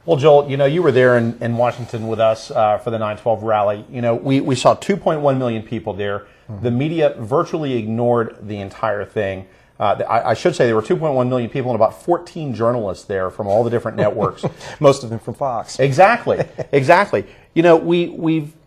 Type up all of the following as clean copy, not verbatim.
Well, Joel, you were there in Washington with us for the 9/12 rally. We saw 2.1 million people there. The media virtually ignored the entire thing. I should say there were 2.1 million people and about 14 journalists there from all the different networks. Most of them from Fox. Exactly.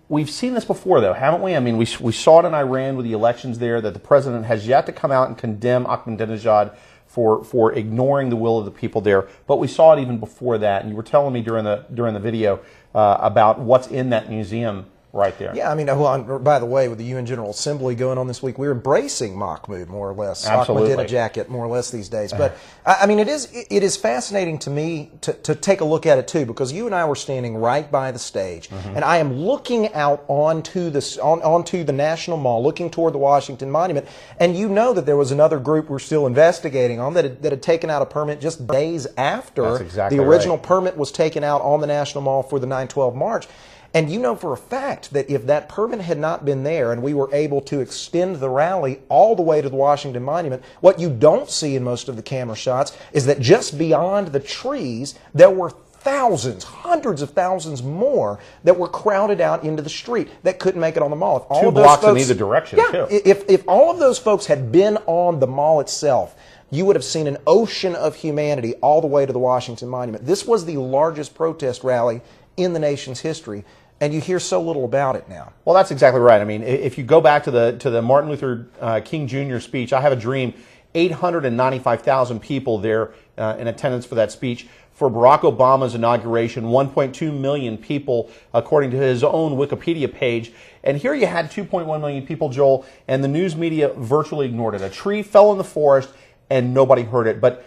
We've seen this before, though, haven't we? I mean, we saw it in Iran with the elections there, that the president has yet to come out and condemn Ahmadinejad for ignoring the will of the people there. But we saw it even before that, and you were telling me during the video about what's in that museum right there. Yeah, I mean, by the way, with the UN General Assembly going on this week, we're embracing Mahmoud, more or less. Absolutely. Ahmadinejad, more or less these days. But I mean, it is fascinating to me to take a look at it too, because you and I were standing right by the stage, and I am looking out onto the National Mall, looking toward the Washington Monument, and you know that there was another group we're still investigating on that had taken out a permit just days after the original permit was taken out on the National Mall for the 9/12 march. And you know for a fact that if that permit had not been there and we were able to extend the rally all the way to the Washington Monument, what you don't see in most of the camera shots is that just beyond the trees, there were thousands, hundreds of thousands more that were crowded out into the street that couldn't make it on the mall. If all 2 of those blocks folks, in either direction, too. If all of those folks had been on the mall itself, you would have seen an ocean of humanity all the way to the Washington Monument. This was the largest protest rally in the nation's history, and you hear so little about it now. Well, that's exactly right. I mean, if you go back to the Martin Luther King Jr. speech, I have a dream, 895,000 people there in attendance for that speech. For Barack Obama's inauguration, 1.2 million people, according to his own Wikipedia page. And here you had 2.1 million people, Joel, and the news media virtually ignored it. A tree fell in the forest, and nobody heard it. But,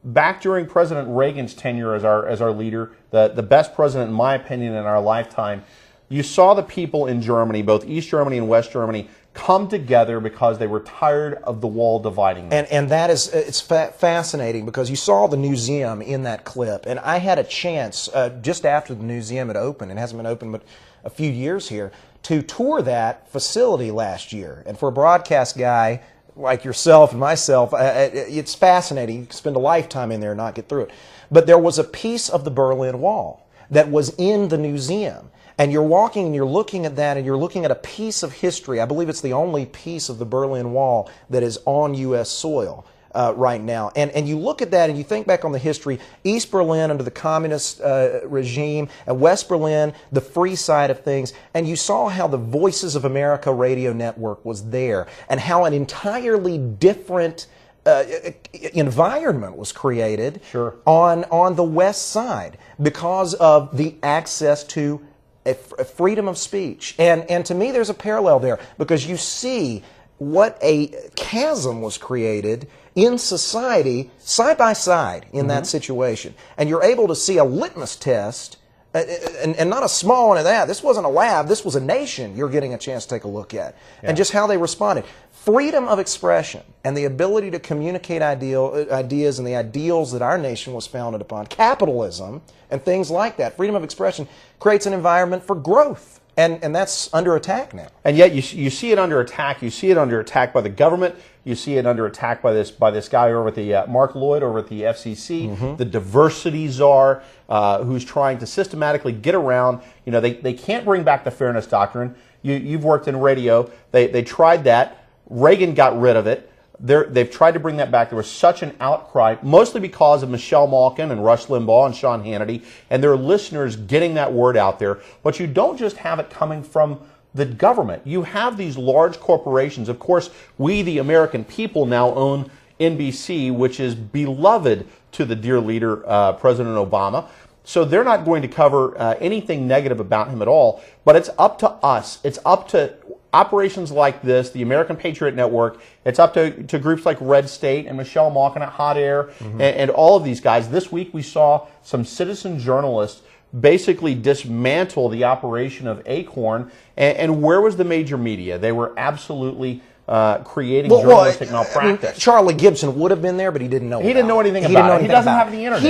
back during President Reagan's tenure as our leader, the best president, in my opinion, in our lifetime, you saw the people in Germany, both East Germany and West Germany, come together because they were tired of the wall dividing them. And that is, it's fascinating because you saw the museum in that clip, and I had a chance just after the museum had opened, and it hasn't been open but a few years here, to tour that facility last year. And for a broadcast guy like yourself and myself, it's fascinating. You can spend a lifetime in there and not get through it. But there was a piece of the Berlin Wall that was in the museum. And you're walking and you're looking at that and you're looking at a piece of history. I believe it's the only piece of the Berlin Wall that is on U.S. soil right now. And you look at that and you think back on the history, East Berlin under the communist regime, and West Berlin, the free side of things, and you saw how the Voices of America radio network was there and how an entirely different environment was created on the West side because of the access to a freedom of speech. And to me there's a parallel there because you see what a chasm was created in society side by side in that situation. And you're able to see a litmus test, and not a small one of that. This wasn't a lab, this was a nation you're getting a chance to take a look at. And just how they responded. Freedom of expression and the ability to communicate ideas and the ideals that our nation was founded upon, capitalism and things like that, freedom of expression creates an environment for growth. And that's under attack now. And yet you see it under attack. You see it under attack by the government. You see it under attack by this guy over at the Mark Lloyd over at the FCC, the diversity czar, who's trying to systematically get around. They can't bring back the fairness doctrine. You've worked in radio. They tried that. Reagan got rid of it. They've tried to bring that back. There was such an outcry, mostly because of Michelle Malkin and Rush Limbaugh and Sean Hannity and their listeners getting that word out there. But you don't just have it coming from the government. You have these large corporations. Of course, we, the American people, now own NBC, which is beloved to the dear leader, President Obama. So they're not going to cover anything negative about him at all. But it's up to us. It's up to operations like this, the American Patriot Network. It's up to groups like Red State and Michelle Malkin at Hot Air and all of these guys. This week we saw some citizen journalists basically dismantle the operation of Acorn. And where was the major media? They were absolutely creating journalistic malpractice. I mean, Charlie Gibson would have been there, but he didn't know. He didn't know anything about it. He doesn't have the internet.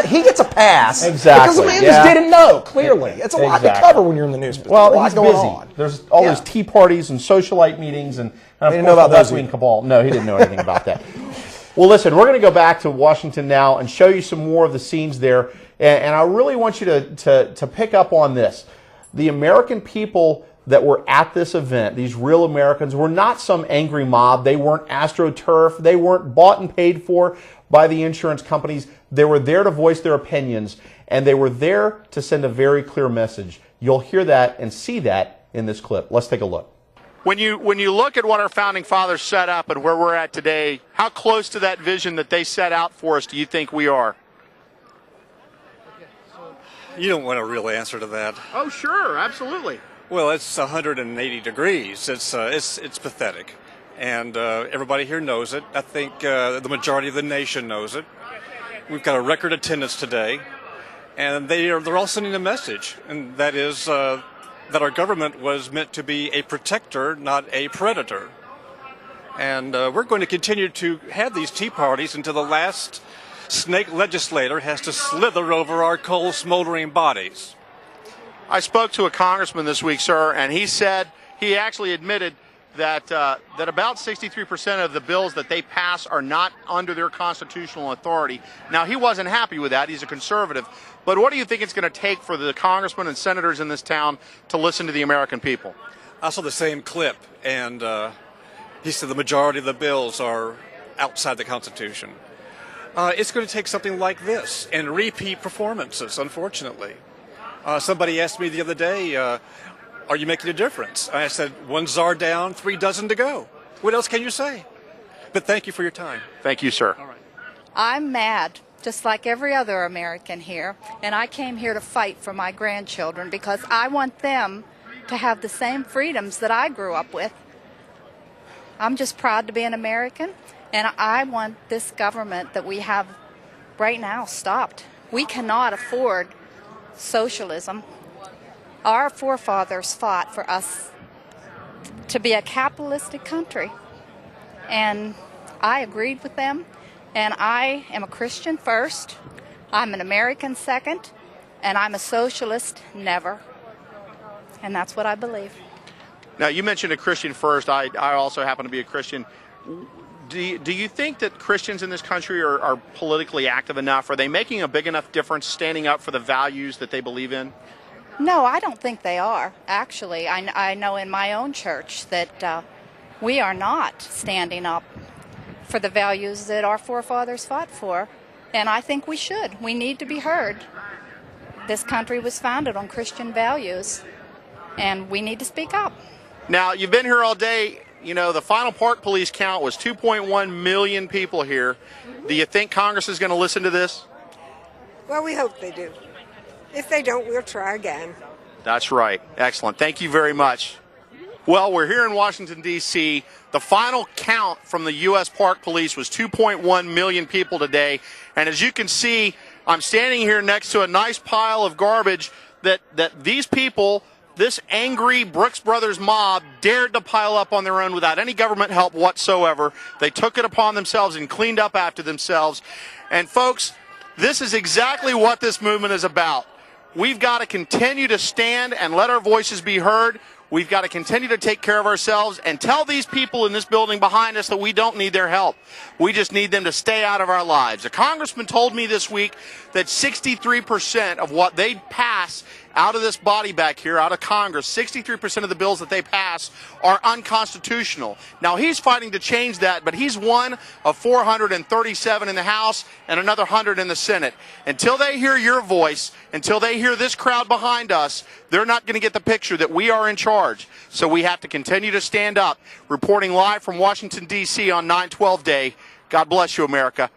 He gets a pass. Exactly. Because the man just didn't know. Clearly, it's a lot to cover when you're in the news. Well, he's busy. There's all those tea parties and socialite meetings, and of course the left-wing cabal. No, he didn't know anything about that. Well, listen, we're going to go back to Washington now and show you some more of the scenes there. And I really want you to pick up on this. The American people that were at this event, these real Americans, were not some angry mob. They weren't AstroTurf. They weren't bought and paid for by the insurance companies. They were there to voice their opinions, and they were there to send a very clear message. You'll hear that and see that in this clip. Let's take a look. When you look at what our founding fathers set up and where we're at today, how close to that vision that they set out for us do you think we are? You don't want a real answer to that. Oh, sure, absolutely. Well, it's 180 degrees. It's pathetic, and everybody here knows it. I think the majority of the nation knows it. We've got a record attendance today, and they're all sending a message, and that is that our government was meant to be a protector, not a predator. And we're going to continue to have these tea parties until the last snake legislator has to slither over our cold, smoldering bodies. I spoke to a congressman this week, sir, and he said, he actually admitted that that about 63% of the bills that they pass are not under their constitutional authority. Now, he wasn't happy with that. He's a conservative. But what do you think it's going to take for the congressmen and senators in this town to listen to the American people? I saw the same clip, and he said the majority of the bills are outside the Constitution. It's going to take something like this and repeat performances, unfortunately. Somebody asked me the other day, are you making a difference? I said, 1 czar down, 3 dozen to go. What else can you say? But thank you for your time. Thank you, sir. All right. I'm mad, just like every other American here, and I came here to fight for my grandchildren because I want them to have the same freedoms that I grew up with. I'm just proud to be an American, and I want this government that we have right now stopped. We cannot afford socialism. Our forefathers fought for us to be a capitalistic country, and I agreed with them, and I am a Christian first, I'm an American second, and I'm a socialist never. And that's what I believe. Now, you mentioned a Christian first. I also happen to be a Christian. Do you think that Christians in this country are politically active enough? Are they making a big enough difference standing up for the values that they believe in? No, I don't think they are, actually. I know in my own church that we are not standing up for the values that our forefathers fought for, and I think we should. We need to be heard. This country was founded on Christian values, and we need to speak up. Now, you've been here all day. You know, the final Park Police count was 2.1 million people here. Do you think Congress is going to listen to this? Well, we hope they do. If they don't, we'll try again. That's right. Excellent. Thank you very much. Well, we're here in Washington, D.C. The final count from the U.S. Park Police was 2.1 million people today. And as you can see, I'm standing here next to a nice pile of garbage that these people, this angry Brooks Brothers mob, dared to pile up on their own without any government help whatsoever. They took it upon themselves and cleaned up after themselves. And folks, this is exactly what this movement is about. We've got to continue to stand and let our voices be heard. We've got to continue to take care of ourselves and tell these people in this building behind us that we don't need their help. We just need them to stay out of our lives. A congressman told me this week that 63% of what they pass out of this body back here, out of Congress, 63% of the bills that they pass are unconstitutional. Now, he's fighting to change that, but he's one of 437 in the House and another 100 in the Senate. Until they hear your voice, until they hear this crowd behind us, they're not going to get the picture that we are in charge. So we have to continue to stand up. Reporting live from Washington, D.C. on 9/12 Day. God bless you, America.